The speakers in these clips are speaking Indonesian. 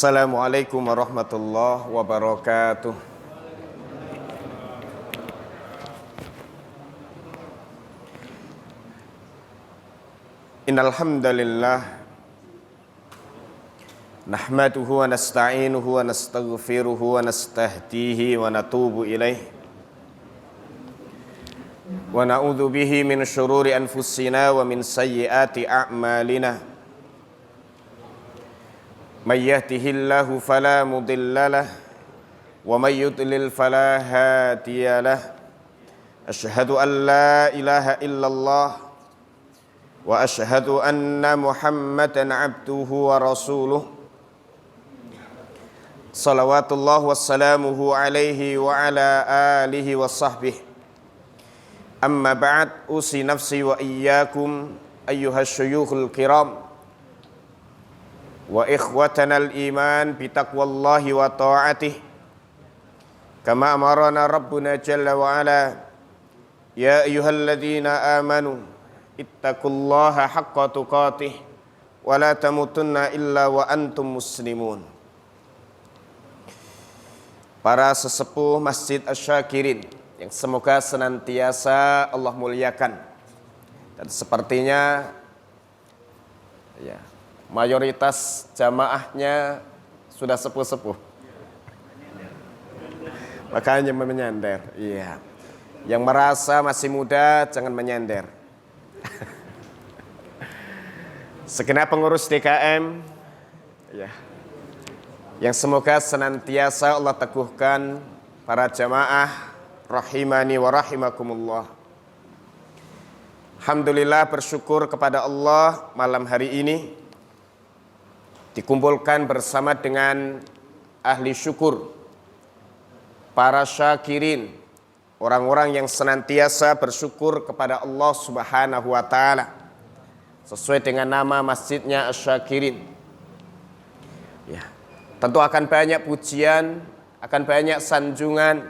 Assalamualaikum warahmatullahi wabarakatuh. Innal hamdalillah nahmaduhu wa nasta'inuhu wa nastaghfiruhu wa nastahdihi wa natubu ilaih wa na'udzu bihi min syururi anfusina wa min sayyiati a'malina. May yahdihillahu fala mudilla lahu wa may yudlil fala hadiya lahu. Asyhadu an la ilaha illallah wa asyhadu anna Muhammadan abduhu wa rasuluh. Salawatullah wassalamuhu alaihi wa ala alihi wa sahbihi. Amma ba'd, usi nafsi wa iyyakum ayyuhas syuyukhul kiram wa ikhwatanal iman bitaqwallahi wa ta'atih kama amarana rabbuna jalla wa ala. Ya ayyuhalladzina amanu ittaqullaha haqqa tuqatih wa la tamutunna illa wa antum muslimun. Para sesepuh Masjid Asy-Syakirin yang semoga senantiasa Allah muliakan, dan sepertinya mayoritas jamaahnya sudah sepuh-sepuh, makanya menyender. Iya, yang merasa masih muda jangan menyender. Segenap pengurus DKM, yang semoga senantiasa Allah teguhkan para jamaah rahimani wa rahimakumullah. Alhamdulillah, bersyukur kepada Allah, malam hari ini dikumpulkan bersama dengan ahli syukur, para syakirin, orang-orang yang senantiasa bersyukur kepada Allah Subhanahu wa ta'ala, sesuai dengan nama masjidnya Asy-Syakirin. Tentu akan banyak pujian, akan banyak sanjungan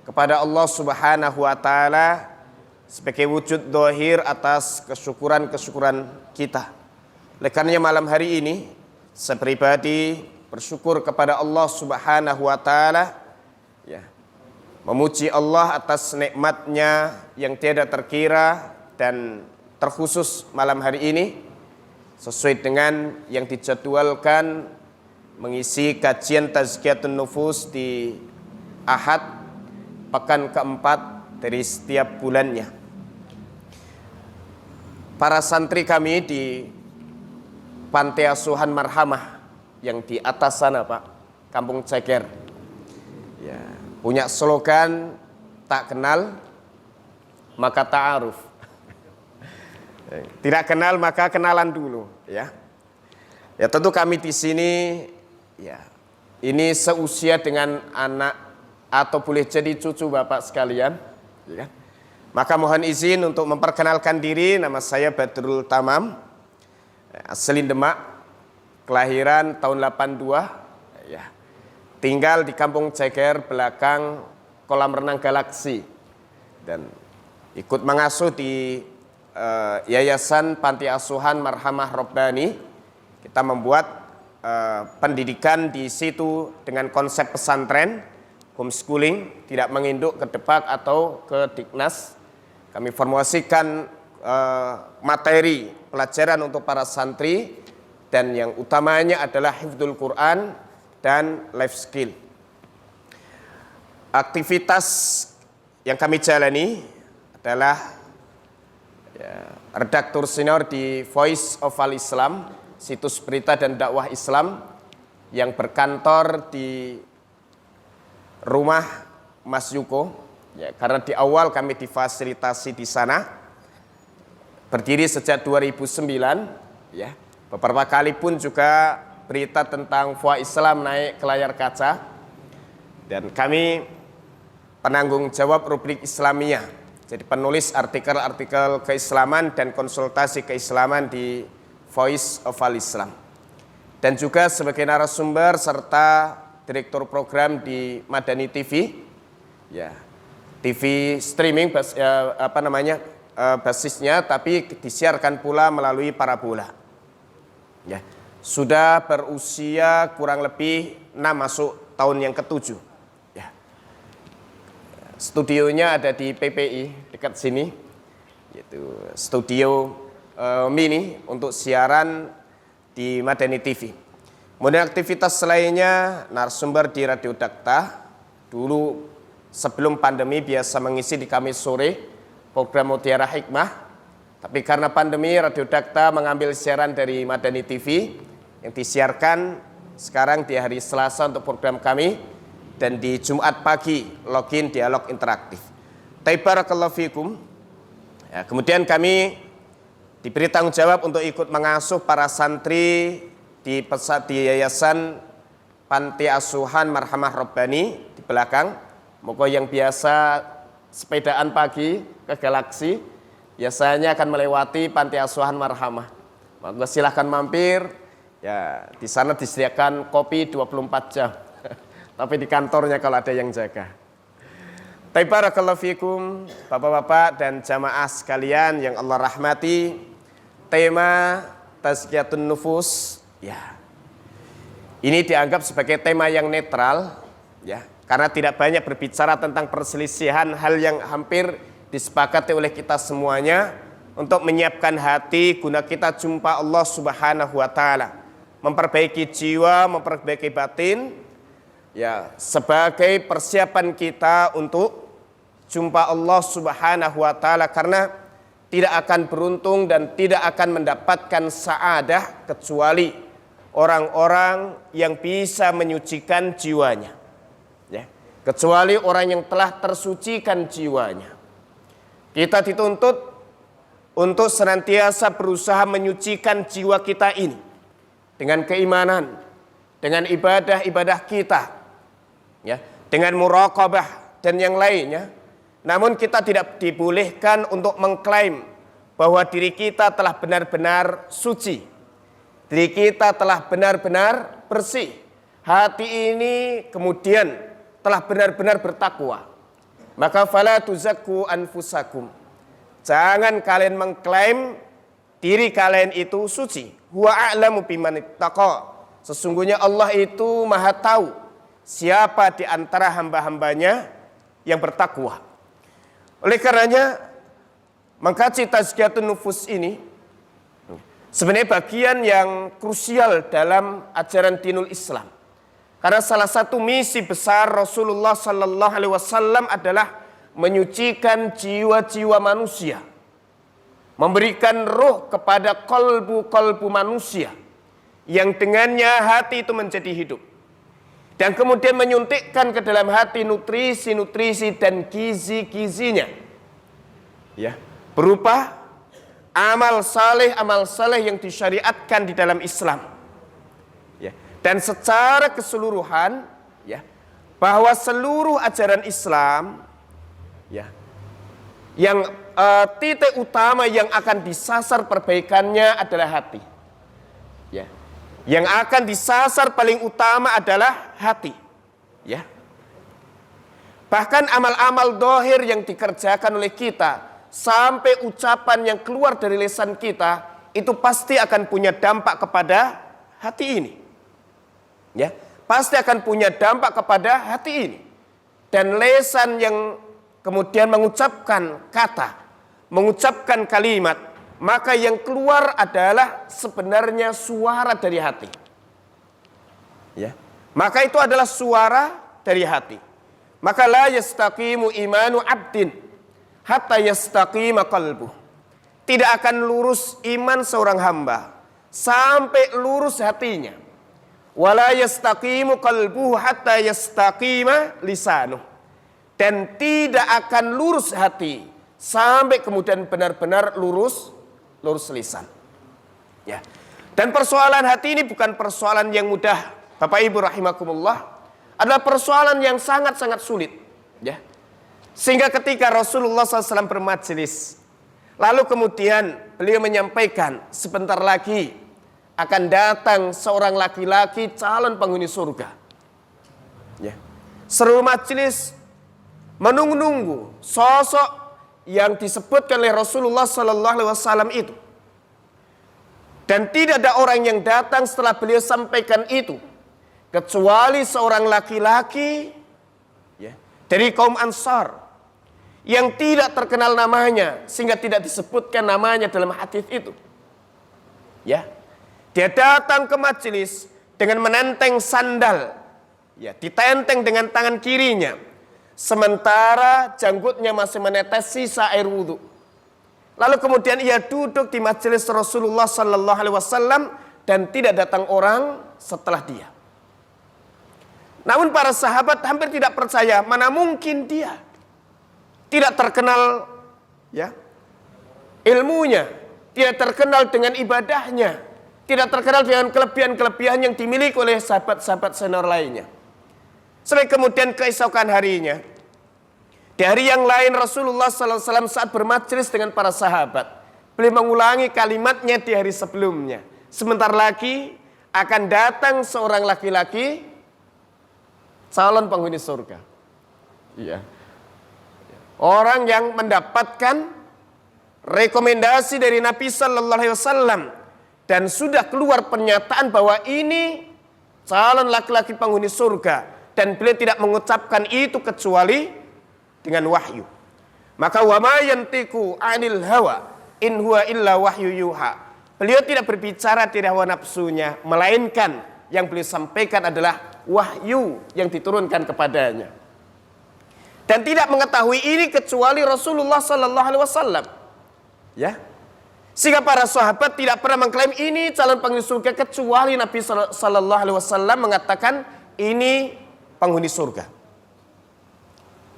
kepada Allah Subhanahu wa ta'ala sebagai wujud dohir atas kesyukuran-kesyukuran kita. Oleh karenanya malam hari ini saya pribadi bersyukur kepada Allah Subhanahu wa ta'ala, memuji Allah atas nikmatnya yang tiada terkira, dan terkhusus malam hari ini sesuai dengan yang dijadwalkan mengisi kajian Tazkiyatun Nufus di Ahad pekan keempat dari setiap bulannya. Para santri kami di Panti Asuhan Marhamah yang di atas sana, Pak, Kampung Ceker, punya slogan tak kenal maka ta'aruf. Tidak kenal maka kenalan dulu, ya. Tentu kami di sini ini seusia dengan anak atau boleh jadi cucu Bapak sekalian, ya. Maka mohon izin untuk memperkenalkan diri. Nama saya Badrul Tamam, asli Demak, kelahiran tahun 82, tinggal di Kampung Ceker belakang kolam renang Galaksi, dan ikut mengasuh di Yayasan Panti Asuhan Marhamah Robbani. Kita membuat pendidikan di situ dengan konsep pesantren, homeschooling, tidak menginduk ke Depak atau ke Diknas. Kami formulasikan materi pelajaran untuk para santri, dan yang utamanya adalah hifdzul Quran dan life skill. Aktivitas yang kami jalani adalah redaktur senior di Voice of Al-Islam, situs berita dan dakwah Islam yang berkantor di rumah Mas Yuko. Karena di awal kami difasilitasi di sana, berdiri sejak 2009, beberapa kali pun juga berita tentang Voa Islam naik ke layar kaca, dan kami penanggung jawab rubrik Islamiyah, jadi penulis artikel-artikel keislaman dan konsultasi keislaman di Voice of Al-Islam, dan juga sebagai narasumber serta direktur program di Madani TV, TV streaming basisnya, tapi disiarkan pula melalui parabola. sudah berusia kurang lebih 6 masuk tahun yang ke-7. Ya. Studionya ada di PPI dekat sini, yaitu studio mini untuk siaran di Madani TV. Kemudian aktivitas lainnya narasumber di Radio Dakta. Dulu sebelum pandemi biasa mengisi di Kamis sore program Mutiara Hikmah. Tapi karena pandemi, Radio Dakta mengambil siaran dari Madani TV yang disiarkan sekarang di hari Selasa untuk program kami, dan di Jumat pagi login dialog interaktif. Barakallahu fikum. Ya, kemudian kami diberi tanggung jawab untuk ikut mengasuh para santri di Yayasan Panti Asuhan Marhamah Rabbani di belakang. Moga yang biasa sepedaan pagi ke Galaksi biasanya akan melewati Panti Asuhan Marhamah. Maka silahkan mampir. Ya, di sana disediakan kopi 24 jam. Tapi di kantornya kalau ada yang jaga. Barakallahu fikum, Bapak-bapak dan jamaah sekalian yang Allah rahmati. Tema Tazkiyatun Nufus, ya. Ini dianggap sebagai tema yang netral, ya, karena tidak banyak berbicara tentang perselisihan, hal yang hampir disepakati oleh kita semuanya untuk menyiapkan hati guna kita jumpa Allah Subhanahu wa taala, memperbaiki jiwa, memperbaiki batin, ya, sebagai persiapan kita untuk jumpa Allah Subhanahu wa taala, karena tidak akan beruntung dan tidak akan mendapatkan saadah kecuali orang-orang yang bisa menyucikan jiwanya, ya, kecuali orang yang telah tersucikan jiwanya. Kita dituntut untuk senantiasa berusaha menyucikan jiwa kita ini dengan keimanan, dengan ibadah-ibadah kita, ya, dengan muraqabah dan yang lainnya. Namun kita tidak dibolehkan untuk mengklaim bahwa diri kita telah benar-benar suci, diri kita telah benar-benar bersih, hati ini kemudian telah benar-benar bertakwa. Maka fala tuzakku anfusakum, jangan kalian mengklaim diri kalian itu suci. Huwa a'lamu bimanittaqa, sesungguhnya Allah itu maha tahu siapa di antara hamba-hambanya yang bertakwa. Oleh karenanya mengkaji tazkiyatun nufus ini sebenarnya bagian yang krusial dalam ajaran dinul Islam. Karena salah satu misi besar Rasulullah Sallallahu Alaihi Wasallam adalah menyucikan jiwa-jiwa manusia, memberikan ruh kepada kolbu-kolbu manusia, yang dengannya hati itu menjadi hidup, dan kemudian menyuntikkan ke dalam hati nutrisi-nutrisi dan gizi-gizinya, ya, berupa amal saleh yang disyariatkan di dalam Islam. Dan secara keseluruhan, ya, bahwa seluruh ajaran Islam, ya, yang titik utama yang akan disasar perbaikannya adalah hati, ya, yang akan disasar paling utama adalah hati, ya. Bahkan amal-amal dohir yang dikerjakan oleh kita sampai ucapan yang keluar dari lisan kita itu pasti akan punya dampak kepada hati ini. Ya, pasti akan punya dampak kepada hati ini. Dan lisan yang kemudian mengucapkan kata, mengucapkan kalimat, maka yang keluar adalah sebenarnya suara dari hati. Ya, maka itu adalah suara dari hati. Maka la yastaqimu imanu abdin hatta yastaqima qalbuh. Tidak akan lurus iman seorang hamba sampai lurus hatinya. Wala yastaqimu qalbuhu hatta yastaqima lisanuh. Dan tidak akan lurus hati sampai kemudian benar-benar lurus lisan. Ya. Dan persoalan hati ini bukan persoalan yang mudah, Bapak Ibu rahimakumullah, adalah persoalan yang sangat-sangat sulit. Ya. Sehingga ketika Rasulullah SAW bermajelis, lalu kemudian beliau menyampaikan sebentar lagi akan datang seorang laki-laki calon penghuni surga. Ya. Seluruh majelis menunggu-nunggu sosok yang disebutkan oleh Rasulullah SAW itu. Dan tidak ada orang yang datang setelah beliau sampaikan itu kecuali seorang laki-laki ya, dari kaum Ansar yang tidak terkenal namanya sehingga tidak disebutkan namanya dalam hadis itu. Ya. Dia datang ke majelis dengan menenteng sandal. Ya, ditenteng dengan tangan kirinya. Sementara janggutnya masih menetes sisa air wudhu. Lalu kemudian ia duduk di majelis Rasulullah Sallallahu Alaihi Wasallam dan tidak datang orang setelah dia. Namun para sahabat hampir tidak percaya, mana mungkin dia tidak terkenal ya ilmunya, tidak terkenal dengan ibadahnya, tidak terkenal dengan kelebihan-kelebihan yang dimiliki oleh sahabat-sahabat senior lainnya. Sampai kemudian keesokan harinya, di hari yang lain Rasulullah SAW saat bermajlis dengan para sahabat, beliau mengulangi kalimatnya di hari sebelumnya. Sebentar lagi akan datang seorang laki-laki calon penghuni surga. Iya. Orang yang mendapatkan rekomendasi dari Nabi Sallallahu Alaihi Wasallam dan sudah keluar pernyataan bahwa ini calon laki-laki penghuni surga dan beliau tidak mengucapkan itu kecuali dengan wahyu. Maka wa ma yantiqu 'anil hawa in huwa illa wahyu yuha. Beliau tidak berbicara dari hawa nafsunya, melainkan yang beliau sampaikan adalah wahyu yang diturunkan kepadanya. Dan tidak mengetahui ini kecuali Rasulullah Sallallahu Alaihi Wasallam. Ya, sehingga para sahabat tidak pernah mengklaim ini calon penghuni surga kecuali Nabi Sallallahu Alaihi Wasallam mengatakan ini penghuni surga.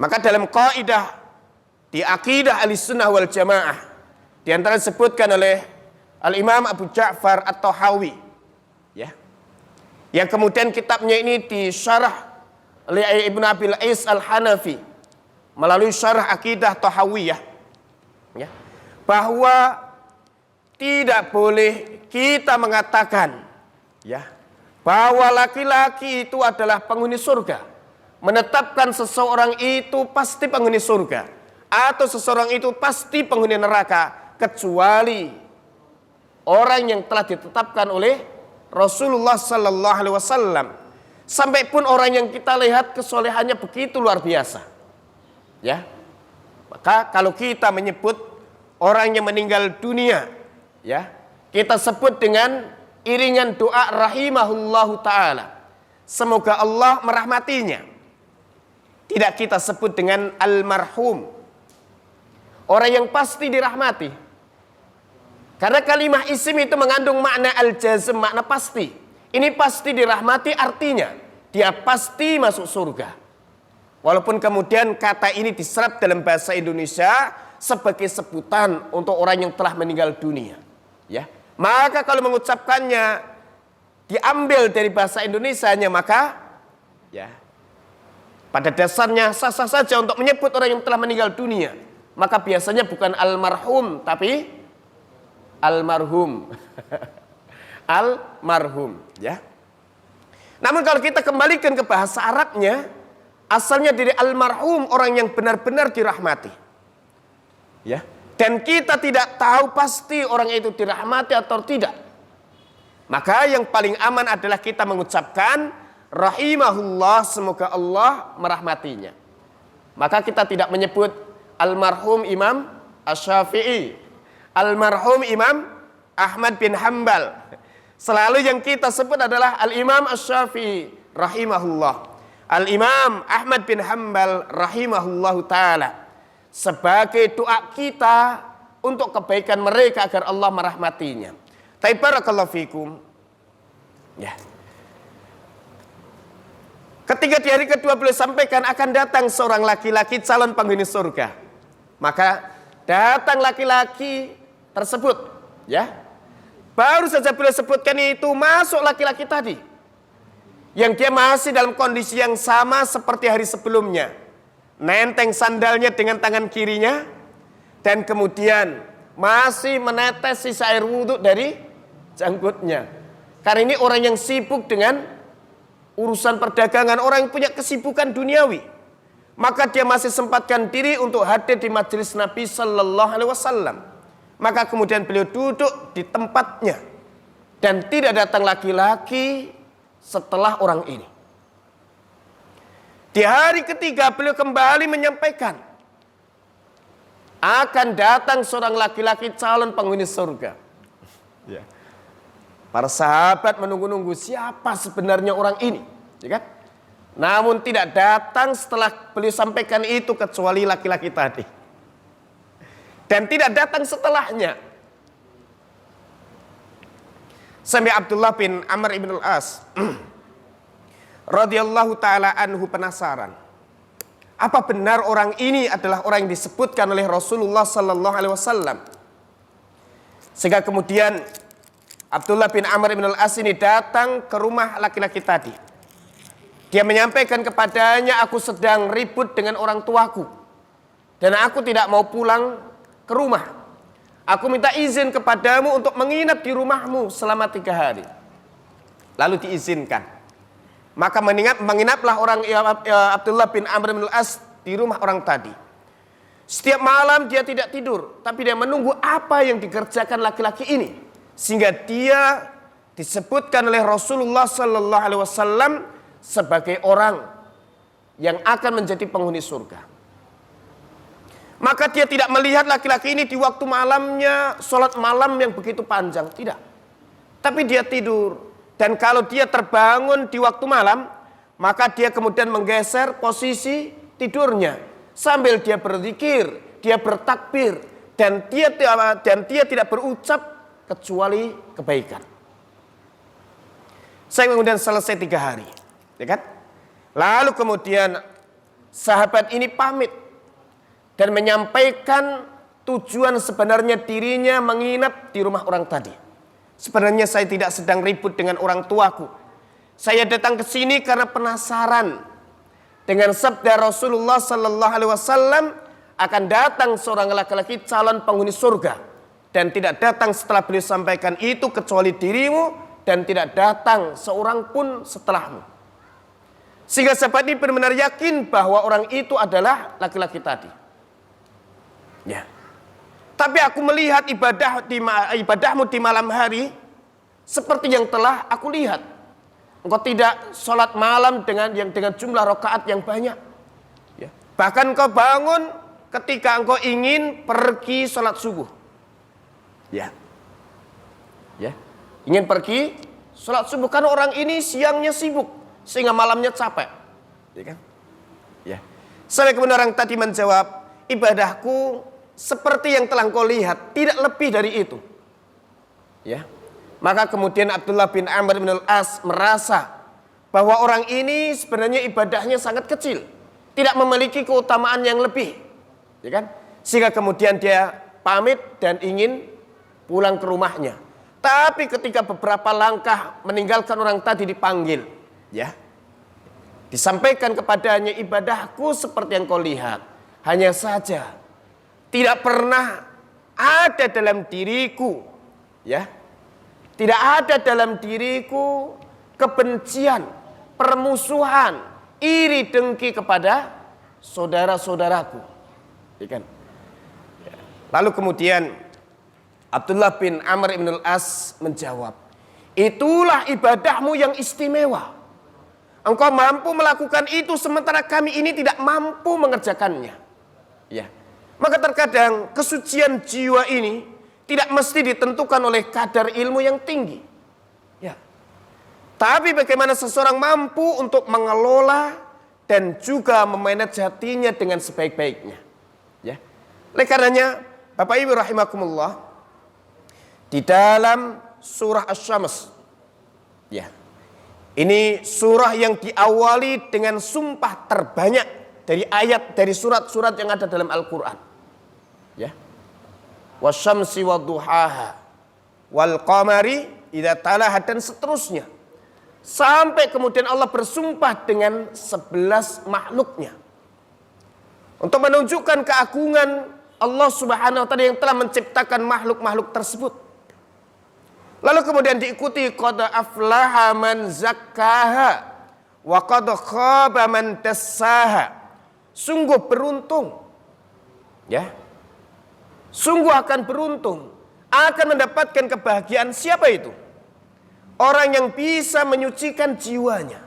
Maka dalam kaidah di akidah Ahlussunnah wal Jamaah di antara disebutkan oleh Al-Imam Abu Ja'far At-Tahawi ya. Yang kemudian kitabnya ini disyarah oleh Ibnu Abil Is Al-Hanafi melalui syarah akidah Tahawiyah ya. Bahwa tidak boleh kita mengatakan ya bahwa laki-laki itu adalah penghuni surga, menetapkan seseorang itu pasti penghuni surga atau seseorang itu pasti penghuni neraka kecuali orang yang telah ditetapkan oleh Rasulullah Sallallahu Alaihi Wasallam. Sampai pun orang yang kita lihat kesolehannya begitu luar biasa ya, maka kalau kita menyebut orang yang meninggal dunia ya, kita sebut dengan iringan doa rahimahullahu ta'ala, semoga Allah merahmatinya. Tidak kita sebut dengan almarhum, orang yang pasti dirahmati. Karena kalimat isim itu mengandung makna al-jazm, makna pasti. Ini pasti dirahmati artinya dia pasti masuk surga. Walaupun kemudian kata ini diserap dalam bahasa Indonesia sebagai sebutan untuk orang yang telah meninggal dunia. Ya, maka kalau mengucapkannya diambil dari bahasa Indonesianya, maka ya pada dasarnya sah-sah saja untuk menyebut orang yang telah meninggal dunia. Maka biasanya bukan almarhum tapi almarhum. Almarhum ya. Namun kalau kita kembalikan ke bahasa Arabnya, asalnya dari almarhum, orang yang benar-benar dirahmati. Ya. Dan kita tidak tahu pasti orang itu dirahmati atau tidak. Maka yang paling aman adalah kita mengucapkan rahimahullah, semoga Allah merahmatinya. Maka kita tidak menyebut almarhum Imam Asy-Syafi'i, almarhum Imam Ahmad bin Hambal. Selalu yang kita sebut adalah al-Imam Asy-Syafi'i rahimahullah, al-Imam Ahmad bin Hambal rahimahullahu ta'ala, sebagai doa kita untuk kebaikan mereka agar Allah merahmatinya. Barakallahu fikum. Ya. Ketika di hari kedua beliau sampaikan akan datang seorang laki-laki calon penghuni surga. Maka datang laki-laki tersebut, ya. Baru saja beliau sebutkan itu masuk laki-laki tadi. Yang dia masih dalam kondisi yang sama seperti hari sebelumnya. Nenteng sandalnya dengan tangan kirinya dan kemudian masih menetes sisa air wudhu dari janggutnya. Karena ini orang yang sibuk dengan urusan perdagangan, orang yang punya kesibukan duniawi. Maka dia masih sempatkan diri untuk hadir di majelis Nabi Sallallahu Alaihi Wasallam. Maka kemudian beliau duduk di tempatnya dan tidak datang laki-laki setelah orang ini. Di hari ketiga beliau kembali menyampaikan, akan datang seorang laki-laki calon penghuni surga. Ya. Para sahabat menunggu-nunggu siapa sebenarnya orang ini, ya kan? Namun tidak datang setelah beliau sampaikan itu kecuali laki-laki tadi. Dan tidak datang setelahnya. Sampai Abdullah bin Amr ibn al-As radhiyallahu taala anhu penasaran. Apa benar orang ini adalah orang yang disebutkan oleh Rasulullah sallallahu alaihi wasallam? Sehingga kemudian Abdullah bin Amr ibn al-As ini datang ke rumah laki-laki tadi. Dia menyampaikan kepadanya, aku sedang ribut dengan orang tuaku. Dan aku tidak mau pulang ke rumah. Aku minta izin kepadamu untuk menginap di rumahmu selama 3 hari. Lalu diizinkan. Maka menginaplah Abdullah bin Amr bin al-As di rumah orang tadi. Setiap malam dia tidak tidur, tapi dia menunggu apa yang dikerjakan laki-laki ini. Sehingga dia disebutkan oleh Rasulullah sallallahu alaihi wasallam sebagai orang yang akan menjadi penghuni surga. Maka dia tidak melihat laki-laki ini di waktu malamnya sholat malam yang begitu panjang, tidak. Tapi dia tidur. Dan kalau dia terbangun di waktu malam, maka dia kemudian menggeser posisi tidurnya sambil dia berzikir, dia bertakbir, dan dia tidak berucap kecuali kebaikan. Saya kemudian selesai 3 hari. Ya kan? Lalu kemudian sahabat ini pamit dan menyampaikan tujuan sebenarnya dirinya menginap di rumah orang tadi. Sebenarnya saya tidak sedang ribut dengan orang tuaku. Saya datang ke sini karena penasaran dengan sabda Rasulullah sallallahu alaihi wasallam, akan datang seorang laki-laki calon penghuni surga, dan tidak datang setelah beliau sampaikan itu kecuali dirimu, dan tidak datang seorang pun setelahmu. Sehingga sahabat ini benar-benar yakin bahwa orang itu adalah laki-laki tadi. Ya. Tapi aku melihat ibadahmu di malam hari seperti yang telah aku lihat. Engkau tidak sholat malam dengan jumlah rakaat yang banyak. Ya. Bahkan engkau bangun ketika engkau ingin pergi sholat subuh. Ya. Ya. Ingin pergi sholat subuh karena orang ini siangnya sibuk sehingga malamnya capek, ya kan? Ya. Sampai kemudian orang tadi menjawab, ibadahku seperti yang telah engkau lihat, tidak lebih dari itu. Ya. Maka kemudian Abdullah bin Amr bin al-As merasa bahwa orang ini sebenarnya ibadahnya sangat kecil, tidak memiliki keutamaan yang lebih, ya kan? Sehingga kemudian dia pamit dan ingin pulang ke rumahnya. Tapi ketika beberapa langkah meninggalkan orang tadi dipanggil, ya, disampaikan kepadanya, ibadahku seperti yang kau lihat, hanya saja tidak pernah ada dalam diriku, ya, tidak ada dalam diriku kebencian, permusuhan, iri dengki kepada saudara-saudaraku, ya kan? Lalu kemudian Abdullah bin Amr ibn al-As menjawab, itulah ibadahmu yang istimewa. Engkau mampu melakukan itu sementara kami ini tidak mampu mengerjakannya. Ya. Maka terkadang kesucian jiwa ini tidak mesti ditentukan oleh kadar ilmu yang tinggi. Ya. Tapi bagaimana seseorang mampu untuk mengelola dan juga memanage hatinya dengan sebaik-baiknya. Ya. Oleh karenanya, Bapak Ibu rahimakumullah, di dalam surah Asy-Syams, ya, ini surah yang diawali dengan sumpah terbanyak dari surat-surat yang ada dalam Al-Quran. Ya. Wasyamsi wadduhaha wal qamari idza talaha, dan seterusnya. Sampai kemudian Allah bersumpah dengan 11 makhluknya. Untuk menunjukkan keagungan Allah Subhanahu wa taala yang telah menciptakan makhluk-makhluk tersebut. Lalu kemudian diikuti qad aflaha man zakkaha wa qad khaba man dassaha. Sungguh beruntung, ya, sungguh akan beruntung, akan mendapatkan kebahagiaan siapa itu? orang yang bisa menyucikan jiwanya.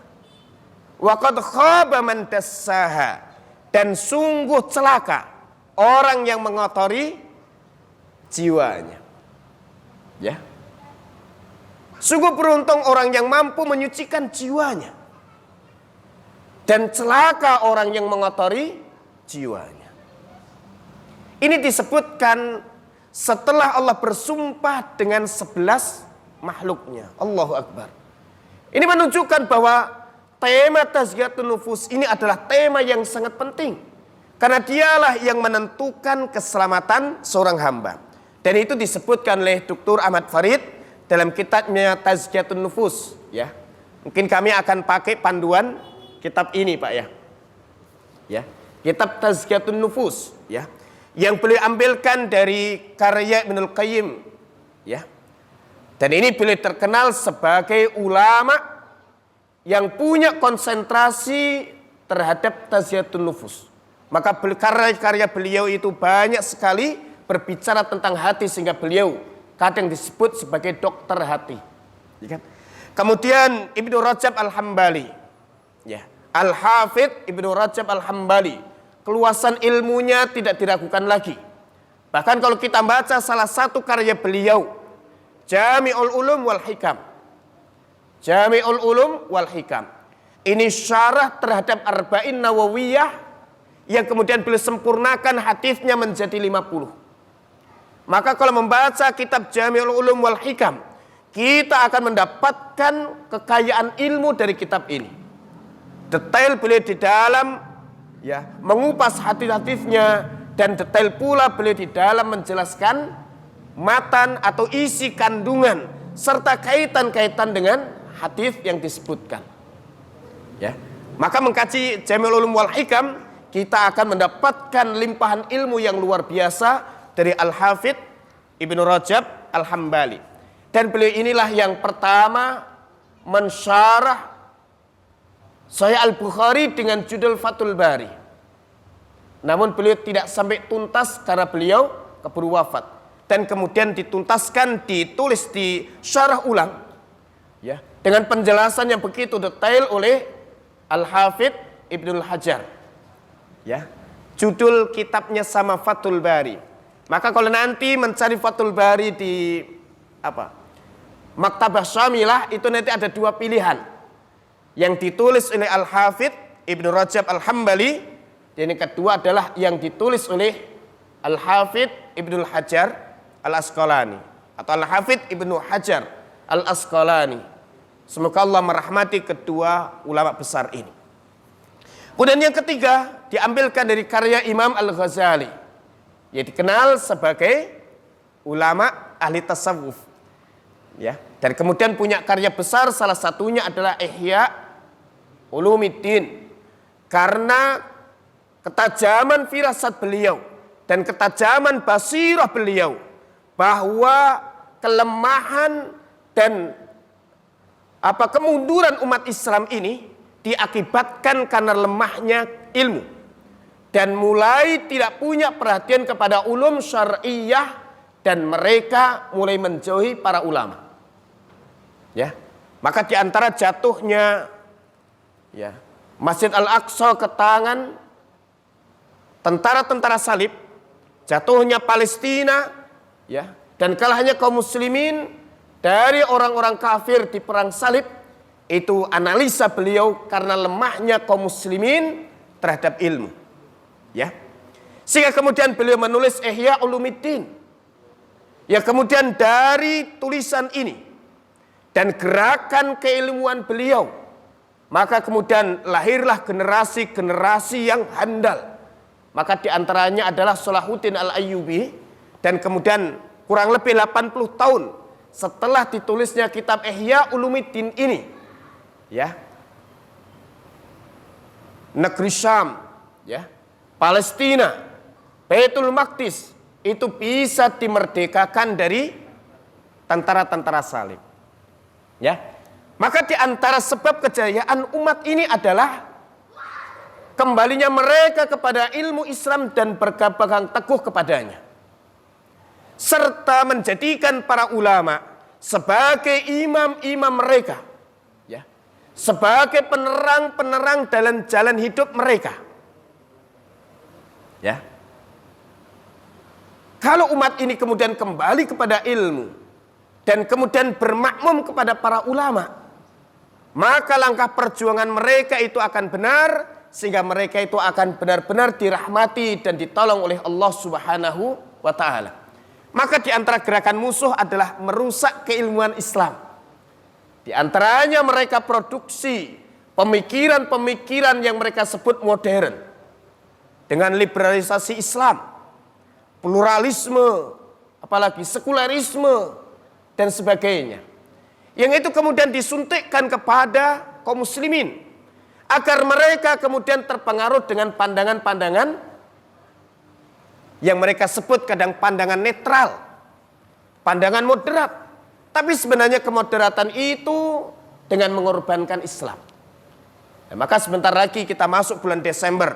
Wa qad khaba man dassaha, dan sungguh celaka orang yang mengotori jiwanya. Ya. Sungguh beruntung orang yang mampu menyucikan jiwanya. Dan celaka orang yang mengotori jiwanya. Ini disebutkan setelah Allah bersumpah dengan 11 makhluknya. Allahu Akbar. Ini menunjukkan bahwa tema tazkiyatun nufus ini adalah tema yang sangat penting. Karena dialah yang menentukan keselamatan seorang hamba. Dan itu disebutkan oleh Dr. Ahmad Farid dalam kitabnya Tazkiyatun Nufus. Ya. Mungkin kami akan pakai panduan kitab ini Pak ya. Ya. Kitab Tazkiyatun Nufus. Ya. Yang beliau ambilkan dari karya Ibnul Qayyim. Ya. Dan ini beliau terkenal sebagai ulama yang punya konsentrasi terhadap Tazkiyatun Nufus. Maka karya-karya beliau itu banyak sekali berbicara tentang hati sehingga beliau kadang disebut sebagai dokter hati. Ya kan? Kemudian Ibnu Rajab Al-Hambali. Ya. Al-Hafidh Ibnu Rajab Al-Hambali. Keluasan ilmunya tidak diragukan lagi. Bahkan kalau kita baca salah satu karya beliau, Jami'ul Ulum wal Hikam. Jami'ul Ulum wal Hikam. Ini syarah terhadap Arba'in Nawawiyah yang kemudian beliau sempurnakan hadisnya menjadi 50. Maka kalau membaca kitab Jami'ul Ulum wal Hikam, kita akan mendapatkan kekayaan ilmu dari kitab ini. Detail beliau di dalam ya mengupas hadis-hadisnya, dan detail pula beliau di dalam menjelaskan matan atau isi kandungan serta kaitan-kaitan dengan hadis yang disebutkan. Ya. Maka mengkaji Jami'ul Ulum wal Hikam, kita akan mendapatkan limpahan ilmu yang luar biasa dari Al-Hafidh Ibnu Rajab Al-Hambali. Dan beliau inilah yang pertama mensyarah Sahih Al-Bukhari dengan judul Fathul Bari. Namun beliau tidak sampai tuntas karena beliau keburu wafat. Dan kemudian dituntaskan, ditulis di syarah ulang. Ya, dengan penjelasan yang begitu detail oleh Al-Hafidh Ibnu Hajar. Ya, judul kitabnya sama Fathul Bari. Maka kalau nanti mencari Fathul Bari di Maktabah Syamilah, itu nanti ada dua pilihan. Yang ditulis oleh Al-Hafidh Ibnu Rajab Al-Hambali, dan yang kedua adalah yang ditulis oleh Al-Hafidh Ibnu Hajar Al-Asqalani atau Al-Hafidh Ibnu Hajar Al-Asqalani. Semoga Allah merahmati kedua ulama besar ini. Kemudian yang ketiga diambilkan dari karya Imam Al-Ghazali, yang dikenal sebagai ulama ahli tasawuf. Ya, dan kemudian punya karya besar, salah satunya adalah Ihya Ulumiddin. Karena ketajaman firasat beliau dan ketajaman basirah beliau bahwa kelemahan dan kemunduran umat Islam ini diakibatkan karena lemahnya ilmu. Dan mulai tidak punya perhatian kepada ulum syar'iyah, dan mereka mulai menjauhi para ulama. Ya, maka di antara jatuhnya ya Masjid Al-Aqsa ke tangan tentara-tentara salib, jatuhnya Palestina, ya, dan kalahnya kaum muslimin dari orang-orang kafir di perang salib, itu analisa beliau karena lemahnya kaum muslimin terhadap ilmu. Ya. Sehingga kemudian beliau menulis Ihya Ulumiddin. Ya, kemudian dari tulisan ini dan gerakan keilmuan beliau, maka kemudian lahirlah generasi-generasi yang handal. Maka diantaranya adalah Salahuddin Al-Ayyubi, dan kemudian kurang lebih 80 tahun setelah ditulisnya kitab Ihya Ulumiddin ini, ya, negeri Syam, ya, Palestina, Baitul Maqdis itu bisa dimerdekakan dari tentara-tentara salib. Ya. Maka di antara sebab kejayaan umat ini adalah kembalinya mereka kepada ilmu Islam dan berpegang teguh kepadanya. Serta menjadikan para ulama sebagai imam-imam mereka, ya, sebagai penerang-penerang dalam jalan hidup mereka. Ya. Kalau umat ini kemudian kembali kepada ilmu dan kemudian bermakmum kepada para ulama, maka langkah perjuangan mereka itu akan benar, sehingga mereka itu akan benar-benar dirahmati dan ditolong oleh Allah Subhanahu wa ta'ala. Maka di antara gerakan musuh adalah merusak keilmuan Islam. Di antaranya mereka produksi pemikiran-pemikiran yang mereka sebut modern. Dengan liberalisasi Islam, pluralisme, apalagi sekularisme, dan sebagainya. Yang itu kemudian disuntikkan kepada kaum muslimin. Agar mereka kemudian terpengaruh dengan pandangan-pandangan yang mereka sebut kadang pandangan netral, pandangan moderat. Tapi sebenarnya kemoderatan itu dengan mengorbankan Islam. Nah, maka sebentar lagi kita masuk bulan Desember,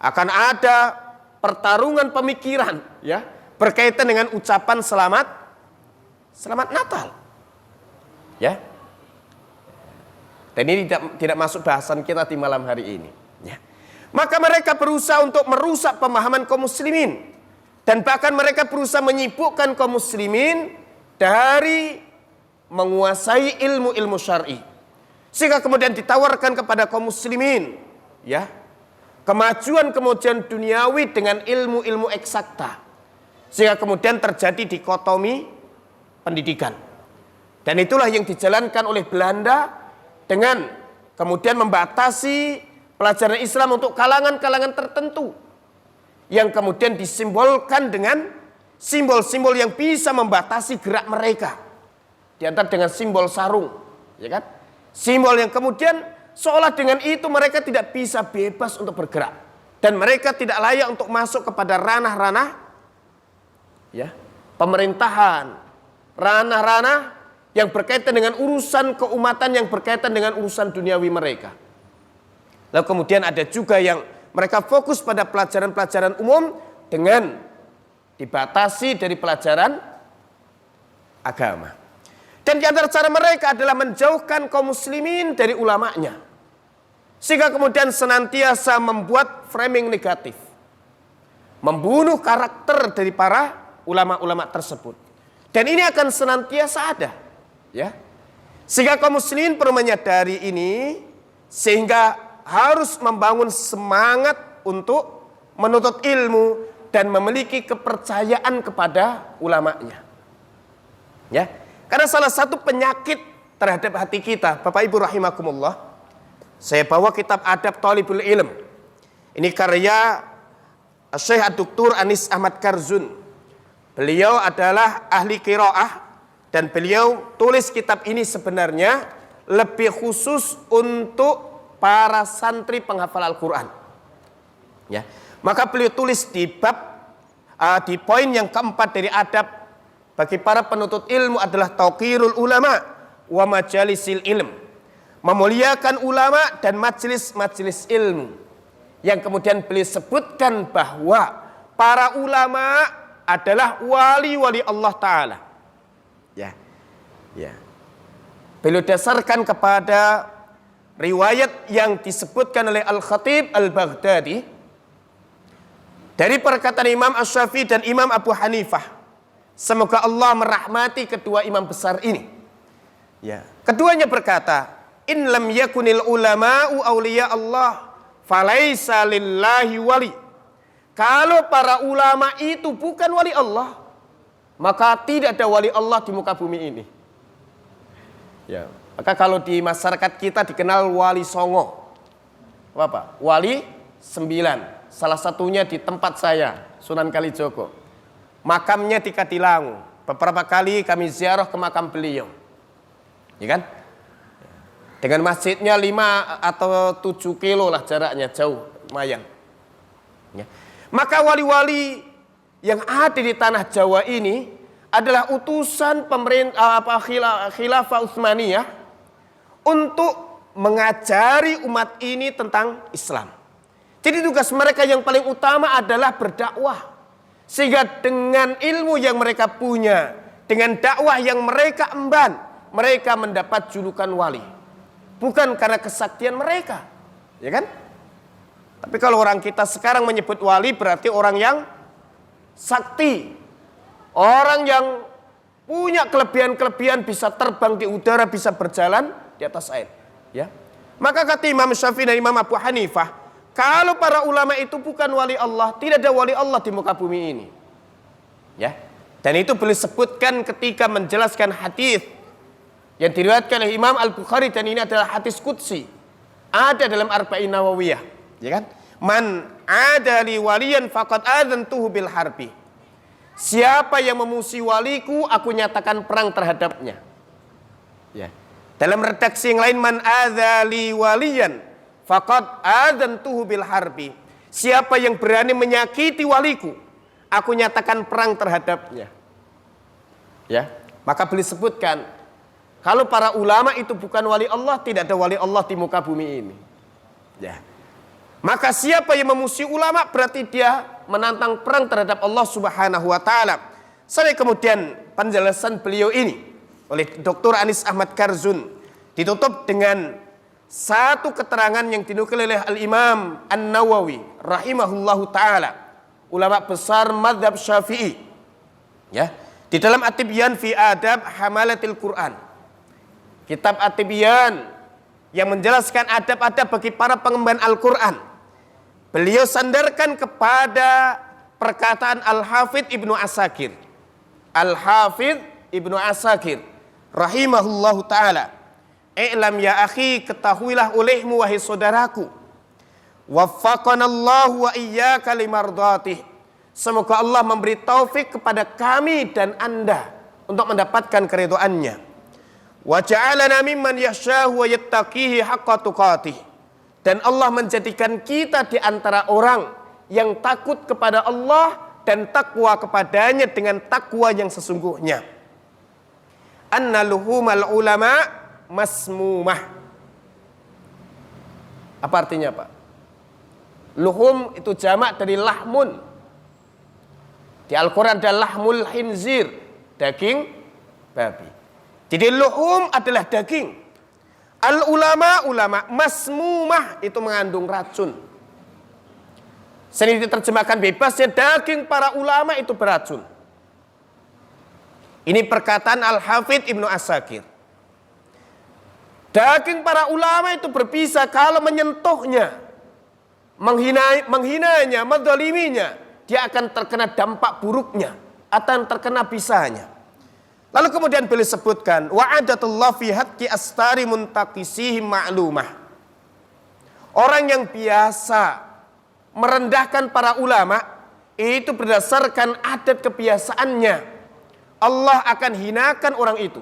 akan ada pertarungan pemikiran, ya, berkaitan dengan ucapan selamat Natal, ya. Dan ini tidak masuk bahasan kita di malam hari ini, ya. Maka mereka berusaha untuk merusak pemahaman kaum muslimin. Dan bahkan mereka berusaha menyibukkan kaum muslimin dari menguasai ilmu-ilmu syar'i. Sehingga kemudian ditawarkan kepada kaum muslimin, ya, kemajuan duniawi dengan ilmu-ilmu eksakta. Sehingga kemudian terjadi dikotomi pendidikan. Dan itulah yang dijalankan oleh Belanda dengan kemudian membatasi pelajaran Islam untuk kalangan-kalangan tertentu, yang kemudian disimbolkan dengan simbol-simbol yang bisa membatasi gerak mereka. Di antara dengan simbol sarung, ya kan? Simbol yang kemudian seolah dengan itu mereka tidak bisa bebas untuk bergerak, dan mereka tidak layak untuk masuk kepada ranah-ranah, ya, pemerintahan, ranah-ranah yang berkaitan dengan urusan keumatan, yang berkaitan dengan urusan duniawi mereka. Lalu kemudian ada juga yang mereka fokus pada pelajaran-pelajaran umum dengan dibatasi dari pelajaran agama. Dan di antara cara mereka adalah menjauhkan kaum muslimin dari ulamanya. Sehingga kemudian senantiasa membuat framing negatif. Membunuh karakter dari para ulama-ulama tersebut. Dan ini akan senantiasa ada, ya. Sehingga kaum muslimin perlu menyadari ini, sehingga harus membangun semangat untuk menuntut ilmu dan memiliki kepercayaan kepada ulamanya. Ya, karena salah satu penyakit terhadap hati kita, Bapak Ibu rahimakumullah, saya bawa kitab Adab Thalibul Ilm. Ini karya Syekh Dr. Anis Ahmad Karzun. Beliau adalah ahli qiraah dan beliau tulis kitab ini sebenarnya lebih khusus untuk para santri penghafal Al-Quran, ya. Maka beliau tulis di bab di poin yang keempat dari adab bagi para penuntut ilmu adalah tauqirul ulama wa majalisil ilm, memuliakan ulama dan majelis-majelis ilmu. Yang kemudian beliau sebutkan bahwa para ulama adalah wali-wali Allah Ta'ala, ya, ya. Beliau dasarkan kepada riwayat yang disebutkan oleh Al-Khatib Al-Baghdadi dari perkataan Imam Asy-Syafi'i dan Imam Abu Hanifah. Semoga Allah merahmati kedua imam besar ini. Ya, keduanya berkata, "In lam yakunil ulama'u awliya Allah, falaisa lillahi wali." Kalau para ulama itu bukan wali Allah, maka tidak ada wali Allah di muka bumi ini. Ya. Maka kalau di masyarakat kita dikenal wali songo. Apa? Wali 9. Salah satunya di tempat saya, Sunan Kalijogo. Makamnya di Katilangu. Beberapa kali kami ziarah ke makam beliau. Ya kan? Dengan masjidnya 5 atau 7 kilo lah jaraknya, jauh, lumayan. Ya. Maka wali-wali yang ada di tanah Jawa ini adalah utusan pemerintah khilafah Utsmaniyah untuk mengajari umat ini tentang Islam. Jadi tugas mereka yang paling utama adalah berdakwah. Sehingga dengan ilmu yang mereka punya, dengan dakwah yang mereka emban, mereka mendapat julukan wali. Bukan karena kesaktian mereka, ya kan? Tapi kalau orang kita sekarang menyebut wali berarti orang yang sakti, orang yang punya kelebihan-kelebihan, bisa terbang di udara, bisa berjalan di atas air, ya. Maka kata Imam Syafi'i dan Imam Abu Hanifah, kalau para ulama itu bukan wali Allah, tidak ada wali Allah di muka bumi ini. Ya. Dan itu boleh sebutkan ketika menjelaskan hadis yang diriwayatkan oleh Imam Al-Bukhari, dan ini adalah hadis qudsi. Ada dalam Arba'in Nawawiyah, ya kan? Man adali waliyan faqad adzantuhu bil harbi. Siapa yang memusuhi waliku, aku nyatakan perang terhadapnya. Ya. Dalam redaksi yang lain, man adzali waliyan faqad adzantuhu bil harbi. Siapa yang berani menyakiti waliku, aku nyatakan perang terhadapnya. Ya, maka boleh sebutkan kalau para ulama itu bukan wali Allah, tidak ada wali Allah di muka bumi ini. Ya. Maka siapa yang memusuhi ulama berarti dia menantang perang terhadap Allah Subhanahu wa taala. Sampai kemudian penjelasan beliau ini oleh Dr. Anis Ahmad Karzun ditutup dengan satu keterangan yang dinukil oleh Al-Imam An-Nawawi rahimahullahu taala, ulama besar mazhab Syafi'i. Ya, di dalam At-Tibyan fi Adab Hamalatil Quran. Kitab At-Tibyan yang menjelaskan adab-adab bagi para pengemban Al-Quran. Beliau sandarkan kepada perkataan Al-Hafidh Ibnu Asakir. Al-Hafidh Ibnu Asakir rahimahullahu taala. I'lam ya akhi, ketahuilah olehmu wahai saudaraku, waffaqanallahu wa iyyaka limardhatih. Semoga Allah memberi taufik kepada kami dan Anda untuk mendapatkan keridhaannya. Wa ja'alana mimman yakhshahu wa yattaqihi haqqa tuqatih. Dan Allah menjadikan kita di antara orang yang takut kepada Allah dan takwa kepadanya dengan takwa yang sesungguhnya. Anna luhumal ulama masmumah. Apa artinya, Pak? Luhum itu jamak dari lahmun. Di Al-Quran ada lahmul khinzir, daging babi. Jadi luhum adalah daging. Al-ulama, masmumah itu mengandung racun. Sering diterjemahkan bebasnya, daging para ulama itu beracun. Ini perkataan Al-Hafidh Ibnu Asakir. Daging para ulama itu berbisa kalau menyentuhnya, menghinanya, menzaliminya, dia akan terkena dampak buruknya, akan terkena bisanya. Lalu kemudian beliau sebutkan wa'adatullah fi haqqi astari muntaqisihim ma'lumah. Orang yang biasa merendahkan para ulama itu berdasarkan adat kebiasaannya. Allah akan hinakan orang itu.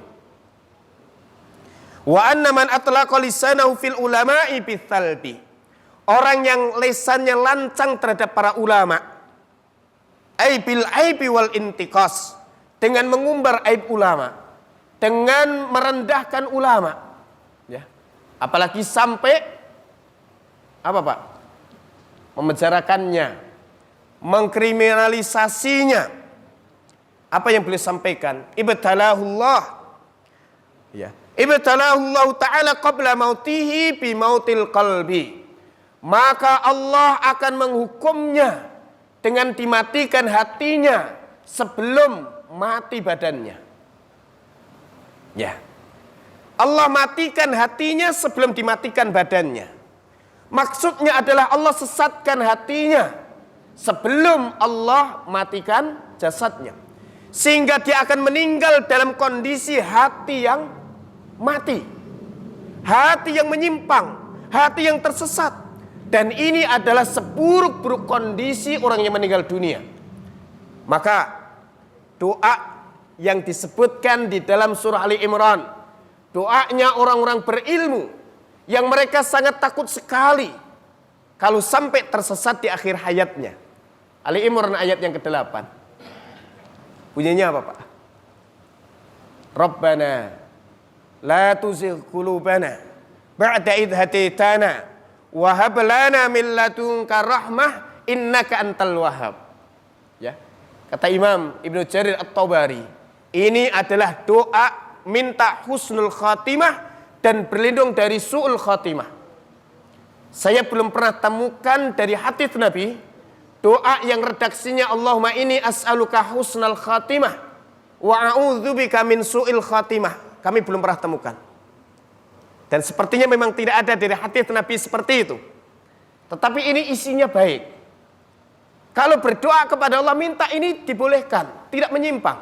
Wa anna man atlaqa lisanahu fil ulama'i bithalbi. Orang yang lisannya lancang terhadap para ulama, aibil aibi wal intiqas, dengan mengumbar aib ulama, dengan merendahkan ulama, ya. Apalagi sampai apa, Pak? Memenjarakannya, mengkriminalisasinya. Apa yang beliau sampaikan? Ibtalahullah, ya. Ibtalahullah ta'ala qabla mautihi bi mautil qalbi. Maka Allah akan menghukumnya dengan dimatikan hatinya sebelum mati badannya. Ya. Allah matikan hatinya sebelum dimatikan badannya. Maksudnya adalah Allah sesatkan hatinya sebelum Allah matikan jasadnya. Sehingga dia akan meninggal dalam kondisi hati yang mati. Hati yang menyimpang, hati yang tersesat. Dan ini adalah seburuk-buruk kondisi orang yang meninggal dunia. Maka doa yang disebutkan di dalam surah Ali Imran, doanya orang-orang berilmu yang mereka sangat takut sekali kalau sampai tersesat di akhir hayatnya. Ali Imran ayat yang ke-8. Bunyinya apa, Pak? Rabbana la tuzigh qulubana ba'da idh hadaitana wa hab lana min ladunka rahmah innaka antal wahhab. Ya. Kata Imam Ibnu Jarir At-Tabari, Ini adalah doa minta husnul khatimah dan berlindung dari su'ul khatimah. Saya belum pernah temukan dari hadis Nabi doa yang redaksinya Allahumma inni as'aluka husnal khatimah wa a'udzubika min su'il khatimah. Kami belum pernah temukan. Dan sepertinya memang tidak ada dari hadis Nabi seperti itu. Tetapi ini isinya baik. Kalau berdoa kepada Allah minta ini dibolehkan, tidak menyimpang.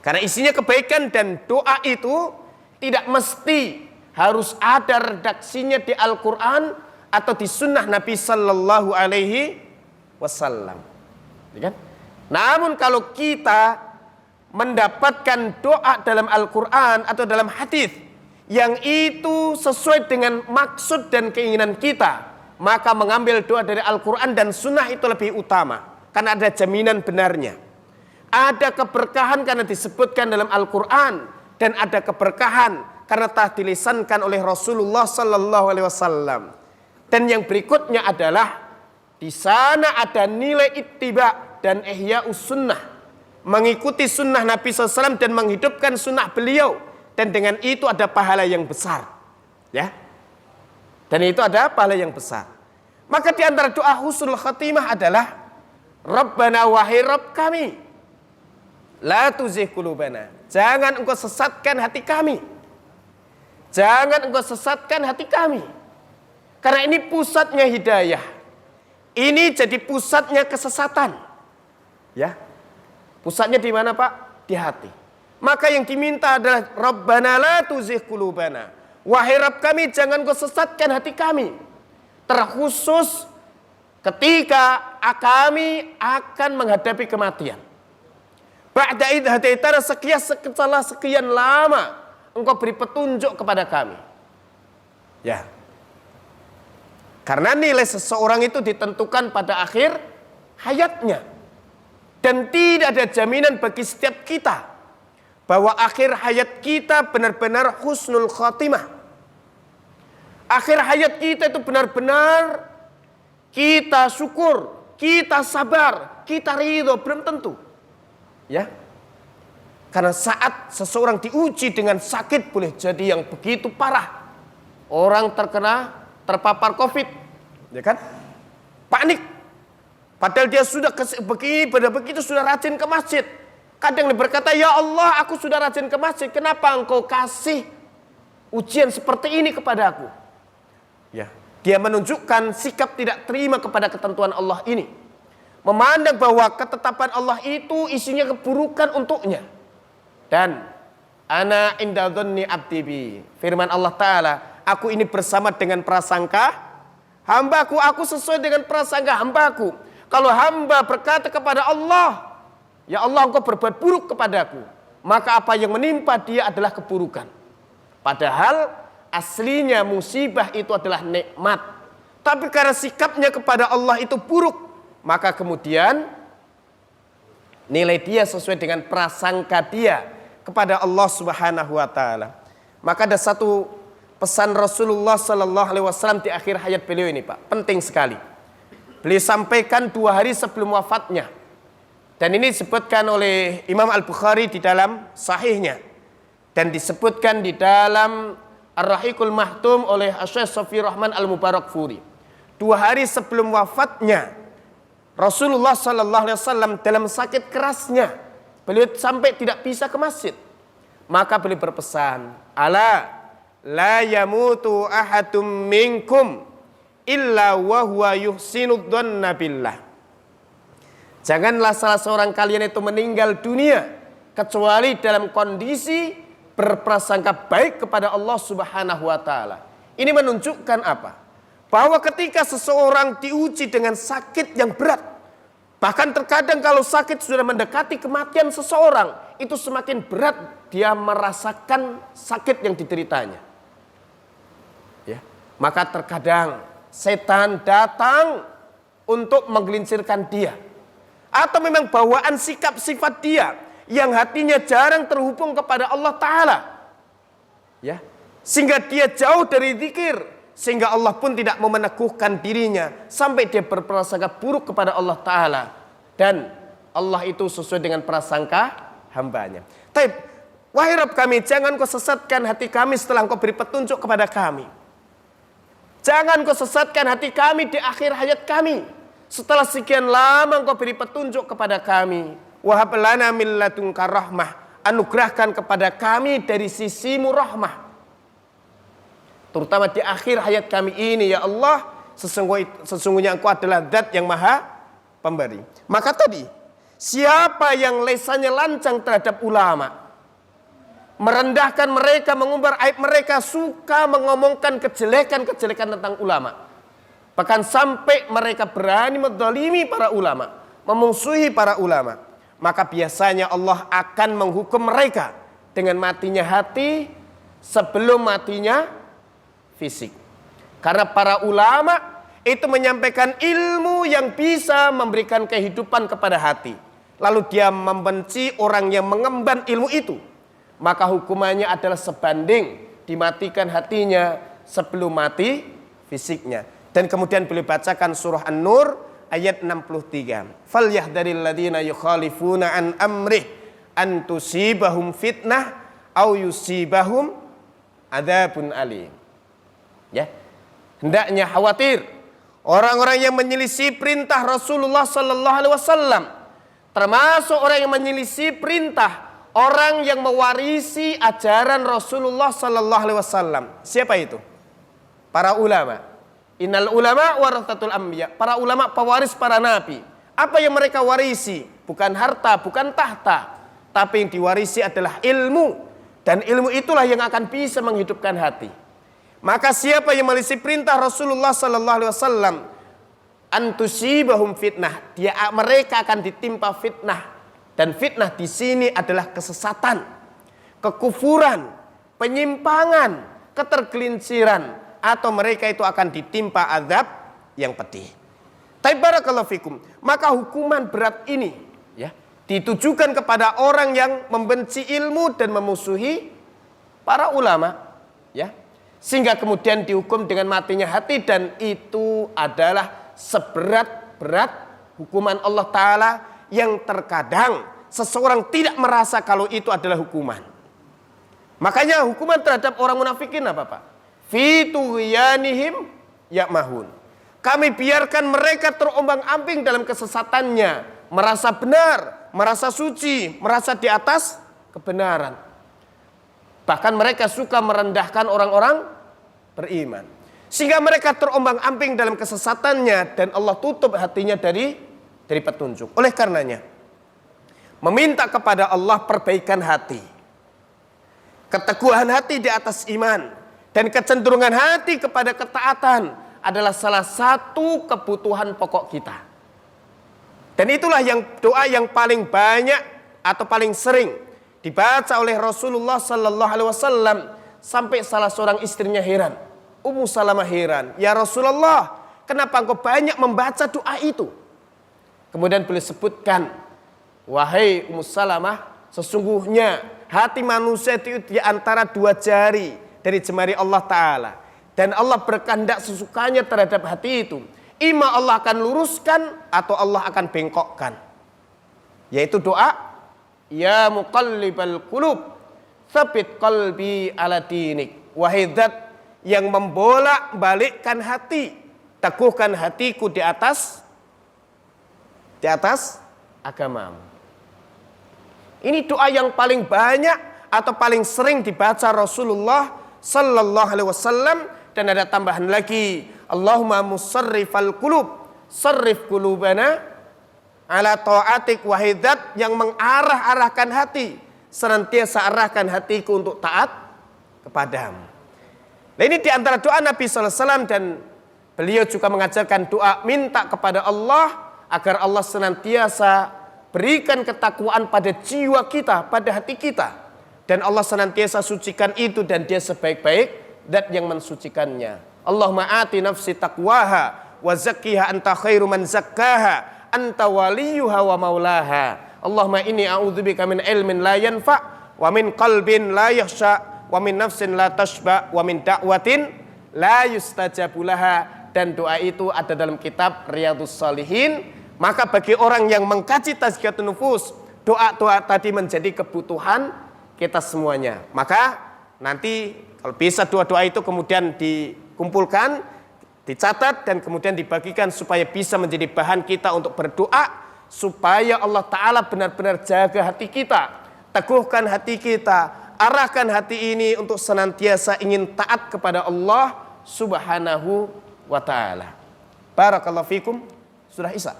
Karena isinya kebaikan dan doa itu tidak mesti harus ada redaksinya di Al-Quran atau di sunnah Nabi Sallallahu Alaihi Wasallam. Ya kan? Namun kalau kita mendapatkan doa dalam Al-Quran atau dalam hadis yang itu sesuai dengan maksud dan keinginan kita, maka mengambil doa dari Al-Quran dan sunnah itu lebih utama. Karena ada jaminan benarnya. Ada keberkahan karena disebutkan dalam Al-Quran. Dan ada keberkahan karena telah dilisankan oleh Rasulullah Sallallahu Alaihi Wasallam. Dan yang berikutnya adalah di sana ada nilai ittiba dan ihya'us sunnah. Mengikuti sunnah Nabi SAW dan menghidupkan sunnah beliau. Dan dengan itu ada pahala yang besar. Ya. Dan itu ada pahala yang besar. Maka di antara doa husnul khatimah adalah Rabbana wahai Rabb kami, la tuzigh qulubana, jangan engkau sesatkan hati kami. Jangan engkau sesatkan hati kami. Karena ini pusatnya hidayah. Ini jadi pusatnya kesesatan. Ya. Pusatnya di mana, Pak? Di hati. Maka yang diminta adalah Rabbana la tuzigh qulubana. Wahai Rabb kami, jangan engkau sesatkan hati kami. Terkhusus ketika kami akan menghadapi kematian. Ba'da idh hadaitana, setelah sekian lama engkau beri petunjuk kepada kami. Ya. Karena nilai seseorang itu ditentukan pada akhir hayatnya. Dan tidak ada jaminan bagi setiap kita bahwa akhir hayat kita benar-benar husnul khatimah. Akhir hayat kita itu benar-benar kita syukur, kita sabar, kita ridho, belum tentu. Ya, karena saat seseorang diuji dengan sakit boleh jadi yang begitu parah. Orang terpapar COVID, ya kan? Panik. Padahal dia sudah begitu sudah rajin ke masjid. Kadang dia berkata, ya Allah, aku sudah rajin ke masjid. Kenapa engkau kasih ujian seperti ini kepada aku? Ya, dia menunjukkan sikap tidak terima kepada ketentuan Allah ini. Memandang bahwa ketetapan Allah itu isinya keburukan untuknya. Dan ana inda dhanni abdi bi. Firman Allah Ta'ala, aku ini bersama dengan prasangka hambaku. Aku sesuai dengan prasangka hambaku. Kalau hamba berkata kepada Allah, ya Allah engkau berbuat buruk kepadaku, maka apa yang menimpa dia adalah keburukan. Padahal aslinya musibah itu adalah nikmat. Tapi karena sikapnya kepada Allah itu buruk, maka kemudian nilai dia sesuai dengan prasangka dia kepada Allah Subhanahu wa taala. Maka ada satu pesan Rasulullah sallallahu alaihi wasallam di akhir hayat beliau ini, Pak. Penting sekali. Beliau sampaikan 2 hari sebelum wafatnya. Dan ini disebutkan oleh Imam Al-Bukhari di dalam sahihnya. Dan disebutkan di dalam Ar-Rahiqul Mahtum oleh Syekh Shafi Rahman Al-Mubarakfuri. 2 hari sebelum wafatnya Rasulullah sallallahu alaihi wasallam dalam sakit kerasnya, beliau sampai tidak bisa ke masjid. Maka beliau berpesan, ala la yamutu ahadum minkum illa wa huwa yuhsinu dhanna billah. Janganlah salah seorang kalian itu meninggal dunia kecuali dalam kondisi berprasangka baik kepada Allah Subhanahu wa taala. Ini menunjukkan apa? Bahwa ketika seseorang diuji dengan sakit yang berat, bahkan terkadang kalau sakit sudah mendekati kematian seseorang, itu semakin berat dia merasakan sakit yang dideritanya. Ya, maka terkadang setan datang untuk menggelincirkan dia. Atau memang bawaan sikap sifat dia yang hatinya jarang terhubung kepada Allah Ta'ala. Ya, sehingga dia jauh dari zikir. Sehingga Allah pun tidak mau meneguhkan dirinya sampai dia berprasangka buruk kepada Allah Ta'ala. Dan Allah itu sesuai dengan prasangka hambanya. Taib, wahai Rabb kami, jangan kau sesatkan hati kami setelah kau beri petunjuk kepada kami. Jangan kau sesatkan hati kami di akhir hayat kami. Setelah sekian lama kau beri petunjuk kepada kami. Wahab lana min ladunka rahmah. Anugerahkan kepada kami dari sisimu rahmah. Terutama di akhir hayat kami ini ya Allah. Sesungguhnya Engkau adalah zat yang maha pemberi. Maka tadi, siapa yang lesannya lancang terhadap ulama, merendahkan mereka, mengumbar aib mereka, suka mengomongkan kejelekan-kejelekan tentang ulama, bahkan sampai mereka berani menzalimi para ulama, memusuhi para ulama, maka biasanya Allah akan menghukum mereka dengan matinya hati sebelum matinya fisik. Karena para ulama itu menyampaikan ilmu yang bisa memberikan kehidupan kepada hati, lalu dia membenci orang yang mengemban ilmu itu, maka hukumannya adalah sebanding dimatikan hatinya sebelum mati fisiknya. Dan kemudian beliau bacakan surah An-Nur ayat 63. Falyahdharil ladzina yukhalifuna an amrih an tusibahum fitnah au yusibahum adzabun alim. Ya. Hendaknya khawatir orang-orang yang menyelisih perintah Rasulullah sallallahu alaihi wasallam, termasuk orang yang menyelisih perintah orang yang mewarisi ajaran Rasulullah sallallahu alaihi wasallam. Siapa itu? Para ulama. Innal ulama warathatul anbiya. Para ulama pewaris para nabi. Apa yang mereka warisi? Bukan harta, bukan tahta, tapi yang diwarisi adalah ilmu, dan ilmu itulah yang akan bisa menghidupkan hati. Maka siapa yang melisih perintah Rasulullah sallallahu alaihi wasallam, antusibahum fitnah, mereka akan ditimpa fitnah. Dan fitnah di sini adalah kesesatan, kekufuran, penyimpangan, ketergelinciran, atau mereka itu akan ditimpa azab yang pedih. Tapi barakallahu fikum, maka hukuman berat ini ya ditujukan kepada orang yang membenci ilmu dan memusuhi para ulama, ya. Sehingga kemudian dihukum dengan matinya hati, dan itu adalah seberat-berat hukuman Allah Ta'ala yang terkadang seseorang tidak merasa kalau itu adalah hukuman. Makanya hukuman terhadap orang munafikin apa Pak? Fi tughyanihim ya'mahun. Kami biarkan mereka terombang-ambing dalam kesesatannya, merasa benar, merasa suci, merasa di atas kebenaran. Bahkan mereka suka merendahkan orang-orang beriman. Sehingga mereka terombang-ambing dalam kesesatannya, dan Allah tutup hatinya dari petunjuk. Oleh karenanya, meminta kepada Allah perbaikan hati, keteguhan hati di atas iman, dan kecenderungan hati kepada ketaatan adalah salah satu kebutuhan pokok kita. Dan itulah yang doa yang paling banyak atau paling sering dibaca oleh Rasulullah sallallahu alaihi wasallam, sampai salah seorang istrinya heran. Ummu Salamah heran, "Ya Rasulullah, kenapa engkau banyak membaca doa itu?" Kemudian beliau sebutkan, "Wahai Ummu Salamah, sesungguhnya hati manusia itu di antara dua jari dari jemari Allah Ta'ala. Dan Allah berkehendak sesukanya terhadap hati itu. Ima Allah akan luruskan atau Allah akan bengkokkan." Yaitu doa, "Ya muqallibal qulub, tsabit qalbi ala dinik." Wahai zat yang membolak-balikkan hati, teguhkan hatiku di atas agamamu. Ini doa yang paling banyak atau paling sering dibaca Rasulullah sallallahu alaihi wasallam, dan ada tambahan lagi, Allahumma musarrifal qulub, sarrif qulubana ala ta'atik. Wahai zat yang mengarah-arahkan hati, senantiasa arahkan hatiku untuk taat kepadamu. Nah, ini diantara doa Nabi sallallahu alaihi wasallam, dan beliau juga mengajarkan doa minta kepada Allah agar Allah senantiasa berikan ketakwaan pada jiwa kita, pada hati kita, dan Allah senantiasa sucikan itu, dan Dia sebaik-baik zat yang mensucikannya. Allahumma ati nafsi taqwaha wa zakkiha anta khairu man zakkaha anta waliyuha wa maulaha. Allahumma inni a'udzubika min ilmin la yanfa wa min qalbin la yakhsha wa min nafsin la tashba wa min da'watin la yustajabu laha. Dan doa itu ada dalam kitab Riyadhus Shalihin. Maka bagi orang yang mengkaji tazkiyatun nufus, doa-doa tadi menjadi kebutuhan kita semuanya. Maka nanti kalau bisa doa-doa itu kemudian dikumpulkan, dicatat dan kemudian dibagikan supaya bisa menjadi bahan kita untuk berdoa supaya Allah Ta'ala benar-benar jaga hati kita, teguhkan hati kita, arahkan hati ini untuk senantiasa ingin taat kepada Allah Subhanahu wa Ta'ala. Barakallahu fikum. Sudah Isya.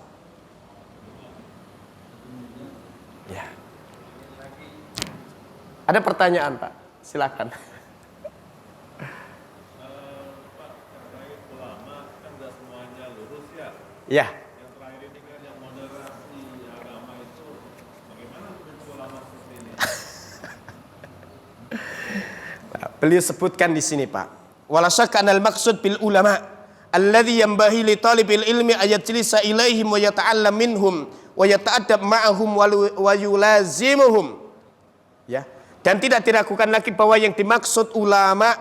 Ya. Ada pertanyaan Pak? Silakan. Pak, terkait ulama kan nggak semuanya lurus ya. Ya. Yang terakhir ini kan yang moderasi agama itu bagaimana untuk ulama seperti ini? Beliau sebutkan di sini Pak. Wala syakka anal maqsud bil ulama alladhi yanbahi li talibil ilmi ayajlisa ilaihim wa yata'allam minhum wa yata'addab ma'ahum wa yulazimuhum. Ya. Dan tidak diragukan lagi bahwa yang dimaksud ulama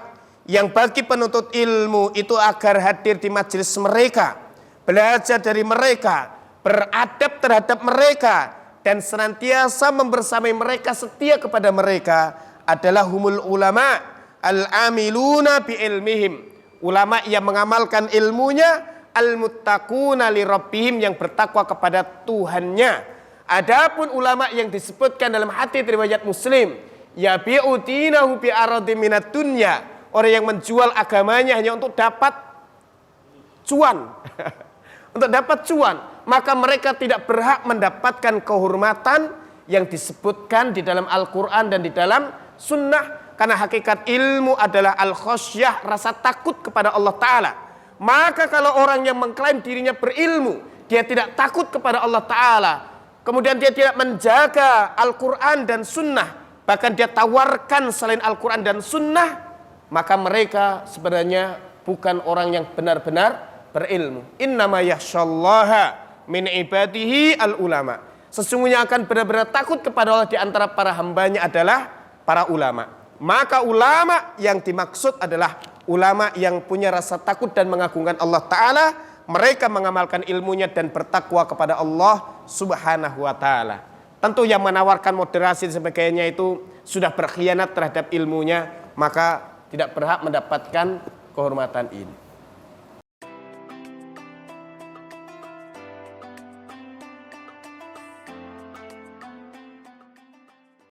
yang bagi penuntut ilmu itu agar hadir di majelis mereka, belajar dari mereka, beradab terhadap mereka dan senantiasa membersamai mereka, setia kepada mereka adalah humul ulama al-amiluna bi ilmihim. Ulama yang mengamalkan ilmunya, al-muttaquna li rabbihim, yang bertakwa kepada Tuhannya. Adapun ulama yang disebutkan dalam hadis riwayat Muslim, ya bi'udinahu bi aradi minad dunya, orang yang menjual agamanya hanya untuk dapat cuan. Untuk dapat cuan, maka mereka tidak berhak mendapatkan kehormatan yang disebutkan di dalam Al-Quran dan di dalam Sunnah. Karena hakikat ilmu adalah al-khosyah, rasa takut kepada Allah Ta'ala. Maka kalau orang yang mengklaim dirinya berilmu, dia tidak takut kepada Allah Ta'ala, kemudian dia tidak menjaga Al-Quran dan Sunnah, bahkan dia tawarkan selain Al-Quran dan Sunnah, maka mereka sebenarnya bukan orang yang benar-benar berilmu. Innama yakhsyallaha min ibadihi al-ulama. Sesungguhnya akan benar-benar takut kepada Allah di antara para hambanya adalah para ulama. Maka ulama yang dimaksud adalah ulama yang punya rasa takut dan mengagungkan Allah Ta'ala. Mereka mengamalkan ilmunya dan bertakwa kepada Allah Subhanahu wa Ta'ala. Tentu yang menawarkan moderasi dan sebagainya itu sudah berkhianat terhadap ilmunya, maka tidak berhak mendapatkan kehormatan ini.